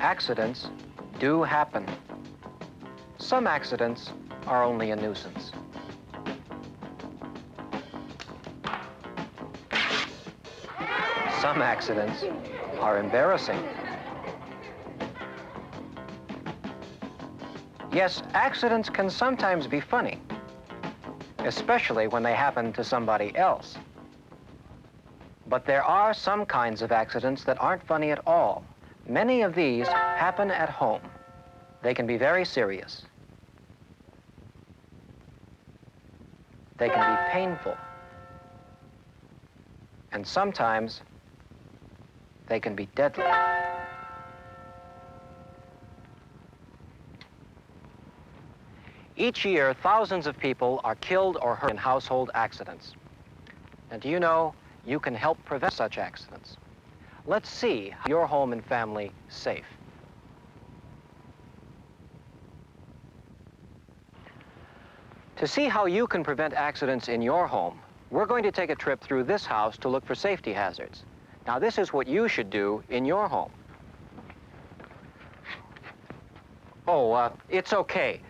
Accidents do happen. Some accidents are only a nuisance. Some accidents are embarrassing. Yes, accidents can sometimes be funny, especially when they happen to somebody else. But there are some kinds of accidents that aren't funny at all. Many of these happen at home. They can be very serious. They can be painful. And sometimes they can be deadly. Each year, thousands of people are killed or hurt in household accidents. And do you know, you can help prevent such accidents. Let's see your home and family safe. To see how you can prevent accidents in your home, we're going to take a trip through this house to look for safety hazards. Now, this is what you should do in your home. Oh, it's okay.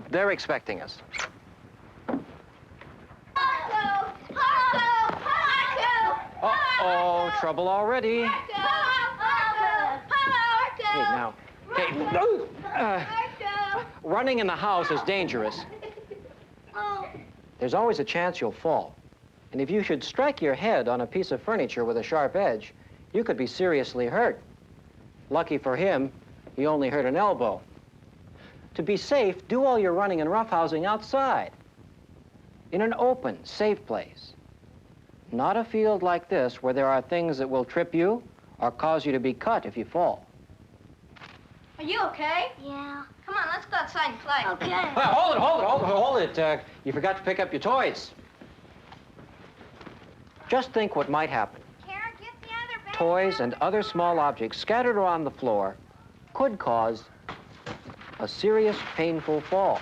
They're expecting us. Uh-oh, trouble already. Hey, now, running in the house is dangerous. There's always a chance you'll fall. And if you should strike your head on a piece of furniture with a sharp edge, you could be seriously hurt. Lucky for him, he only hurt an elbow. To be safe, do all your running and roughhousing outside, in an open, safe place. Not a field like this where there are things that will trip you or cause you to be cut if you fall. Are you okay? Yeah. Come on, let's go outside and play. Okay. Hold it. You forgot to pick up your toys. Just think what might happen. Kara, get the other bag. Toys and other small objects scattered around the floor could cause a serious, painful fall.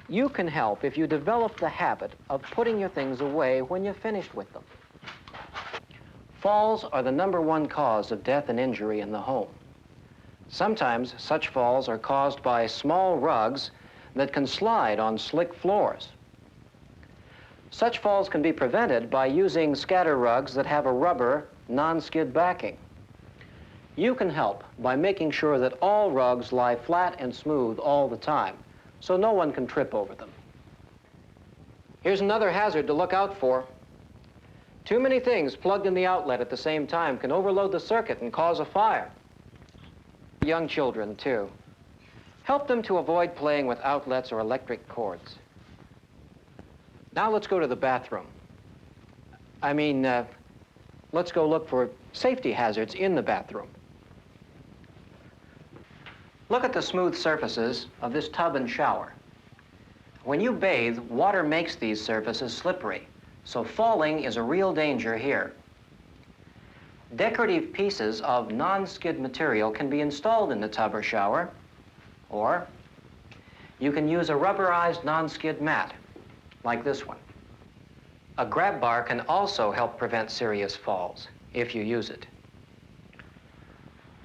You can help if you develop the habit of putting your things away when you're finished with them. Falls are the #1 cause of death and injury in the home. Sometimes such falls are caused by small rugs that can slide on slick floors. Such falls can be prevented by using scatter rugs that have a rubber, non-skid backing. You can help by making sure that all rugs lie flat and smooth all the time, so no one can trip over them. Here's another hazard to look out for. Too many things plugged in the outlet at the same time can overload the circuit and cause a fire. Young children, too. Help them to avoid playing with outlets or electric cords. Now let's go to the bathroom. Let's go look for safety hazards in the bathroom. Look at the smooth surfaces of this tub and shower. When you bathe, water makes these surfaces slippery, so falling is a real danger here. Decorative pieces of non-skid material can be installed in the tub or shower, or you can use a rubberized non-skid mat, like this one. A grab bar can also help prevent serious falls, if you use it.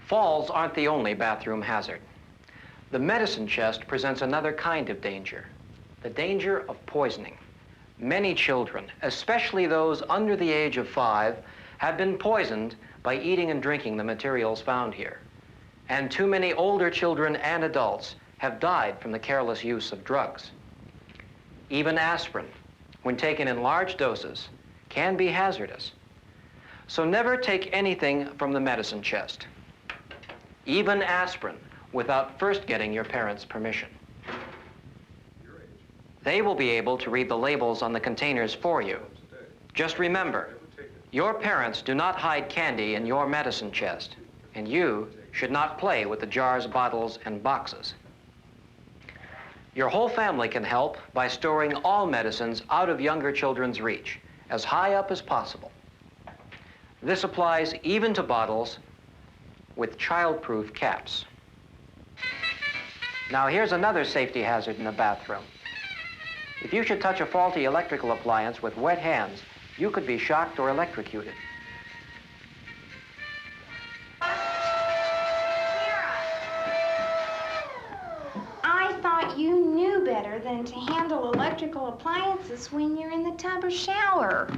Falls aren't the only bathroom hazard. The medicine chest presents another kind of danger, the danger of poisoning. Many children, especially those under the age of 5, have been poisoned by eating and drinking the materials found here. And too many older children and adults have died from the careless use of drugs. Even aspirin, when taken in large doses, can be hazardous. So never take anything from the medicine chest, even aspirin, without first getting your parents' permission. They will be able to read the labels on the containers for you. Just remember, your parents do not hide candy in your medicine chest, and you should not play with the jars, bottles, and boxes. Your whole family can help by storing all medicines out of younger children's reach, as high up as possible. This applies even to bottles with child-proof caps. Now here's another safety hazard in the bathroom. If you should touch a faulty electrical appliance with wet hands, you could be shocked or electrocuted. better than to handle electrical appliances when you're in the tub or shower.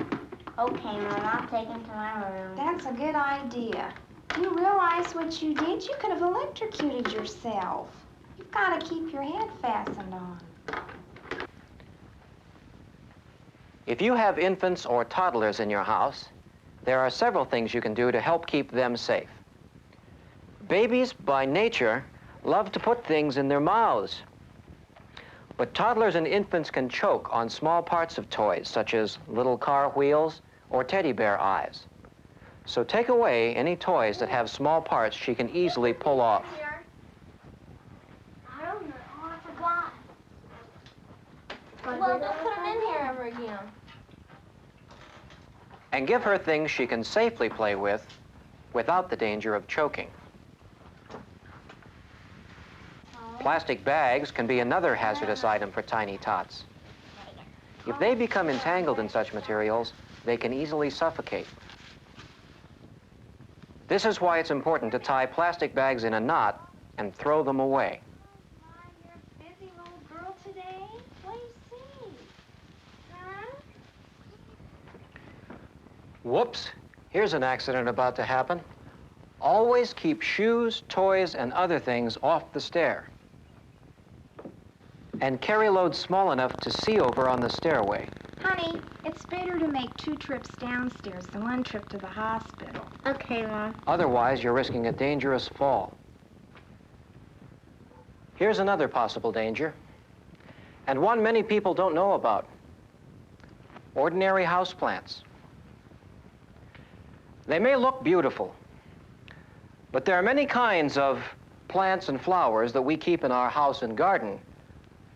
Okay, Mom, I'll take him to my room. That's a good idea. You realize what you did? You could have electrocuted yourself. You've got to keep your head fastened on. If you have infants or toddlers in your house, there are several things you can do to help keep them safe. Babies, by nature, love to put things in their mouths. But toddlers and infants can choke on small parts of toys, such as little car wheels or teddy bear eyes. So take away any toys that have small parts she can easily pull off. I don't know. Oh, I forgot. Well, don't put him in here ever again. And give her things she can safely play with without the danger of choking. Plastic bags can be another hazardous item for tiny tots. If they become entangled in such materials, they can easily suffocate. This is why it's important to tie plastic bags in a knot and throw them away. You're a busy little girl today. What do you see? Huh? Whoops, here's an accident about to happen. Always keep shoes, toys, and other things off the stair. And carry loads small enough to see over on the stairway. Honey, it's better to make 2 trips downstairs than 1 trip to the hospital. Okay, Mom. Otherwise, you're risking a dangerous fall. Here's another possible danger, and one many people don't know about. Ordinary houseplants. They may look beautiful, but there are many kinds of plants and flowers that we keep in our house and garden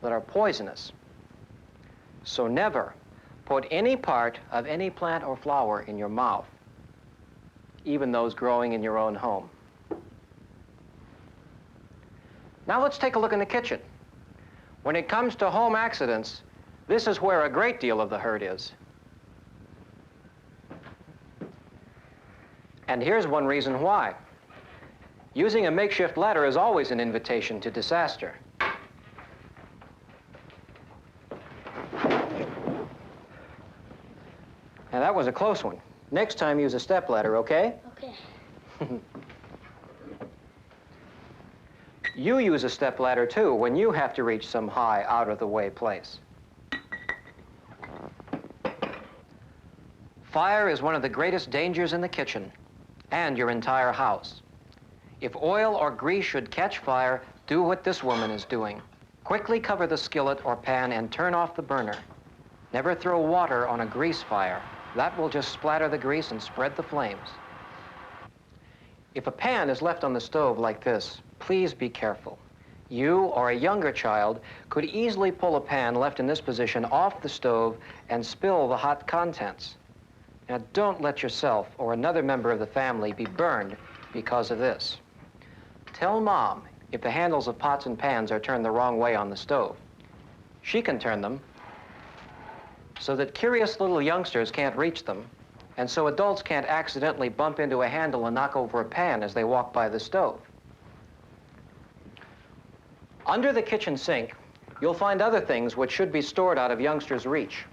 that are poisonous. So never put any part of any plant or flower in your mouth, even those growing in your own home. Now let's take a look in the kitchen. When it comes to home accidents, this is where a great deal of the hurt is. And here's one reason why. Using a makeshift ladder is always an invitation to disaster. Now that was a close one. Next time use a stepladder, okay? Okay. You use a stepladder too when you have to reach some high, out-of-the-way place. Fire is one of the greatest dangers in the kitchen and your entire house. If oil or grease should catch fire, do what this woman is doing. Quickly cover the skillet or pan and turn off the burner. Never throw water on a grease fire. That will just splatter the grease and spread the flames. If a pan is left on the stove like this, please be careful. You or a younger child could easily pull a pan left in this position off the stove and spill the hot contents. Now, don't let yourself or another member of the family be burned because of this. Tell Mom if the handles of pots and pans are turned the wrong way on the stove. She can turn them so that curious little youngsters can't reach them, and so adults can't accidentally bump into a handle and knock over a pan as they walk by the stove. Under the kitchen sink, you'll find other things which should be stored out of youngsters' reach.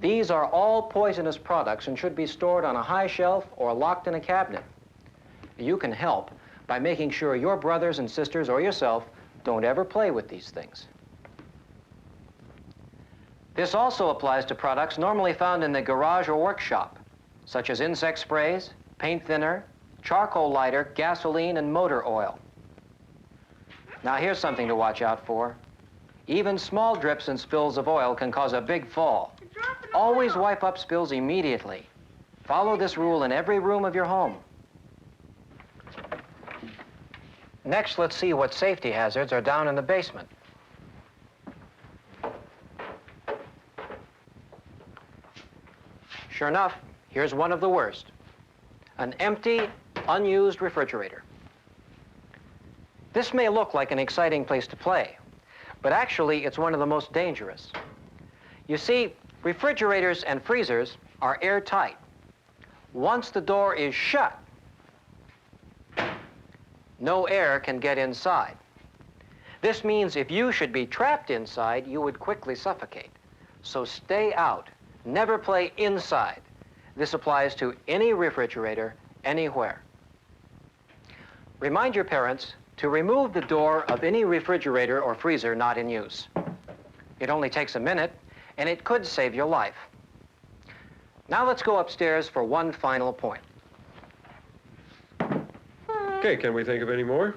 These are all poisonous products and should be stored on a high shelf or locked in a cabinet. You can help by making sure your brothers and sisters or yourself don't ever play with these things. This also applies to products normally found in the garage or workshop, such as insect sprays, paint thinner, charcoal lighter, gasoline, and motor oil. Now here's something to watch out for. Even small drips and spills of oil can cause a big fall. Always wipe up spills immediately. Follow this rule in every room of your home. Next, let's see what safety hazards are down in the basement. Sure enough, here's one of the worst. An empty, unused refrigerator. This may look like an exciting place to play, but actually it's one of the most dangerous. You see, refrigerators and freezers are airtight. Once the door is shut, no air can get inside. This means if you should be trapped inside, you would quickly suffocate. So stay out. Never play inside. This applies to any refrigerator, anywhere. Remind your parents to remove the door of any refrigerator or freezer not in use. It only takes a minute, and it could save your life. Now let's go upstairs for one final point. Okay, can we think of any more?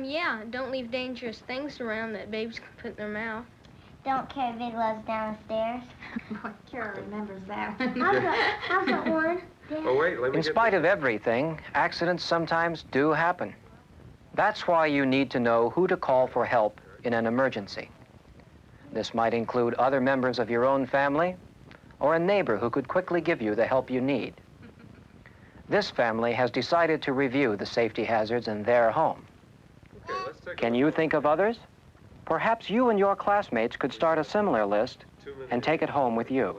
Yeah, don't leave dangerous things around that babies can put in their mouth. Don't carry big loads down the stairs. Boy, Kara remembers that. I've got one. Oh, wait, let me In spite of everything, accidents sometimes do happen. That's why you need to know who to call for help in an emergency. This might include other members of your own family or a neighbor who could quickly give you the help you need. This family has decided to review the safety hazards in their home. Okay, let's take Can you think of others? Perhaps you and your classmates could start a similar list and take it home with you.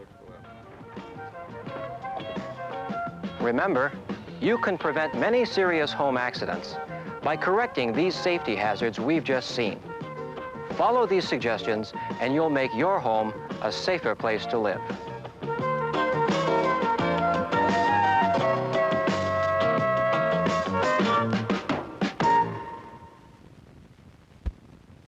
Remember, you can prevent many serious home accidents by correcting these safety hazards we've just seen. Follow these suggestions and you'll make your home a safer place to live.